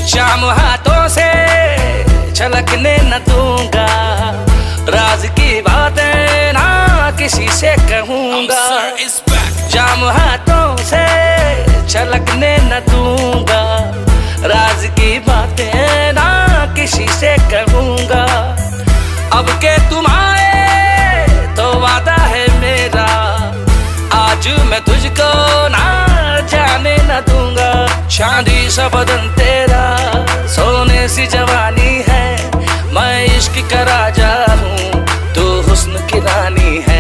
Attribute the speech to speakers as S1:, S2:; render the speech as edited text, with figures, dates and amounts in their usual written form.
S1: शाम हाथों से छलकने न दूंगा, राज की बातें ना किसी से कहूंगा। शाम हाथों से छलकने न दूंगा, राज की बातें ना किसी से कहूंगा। अब के तुम आए तो वादा है मेरा, आज मैं तुझको ना जाने न दूंगा। चांदी सा बदन तेरा, सोने सी जवानी है, मैं इश्क का राजा हूँ, तू हुस्न की रानी है।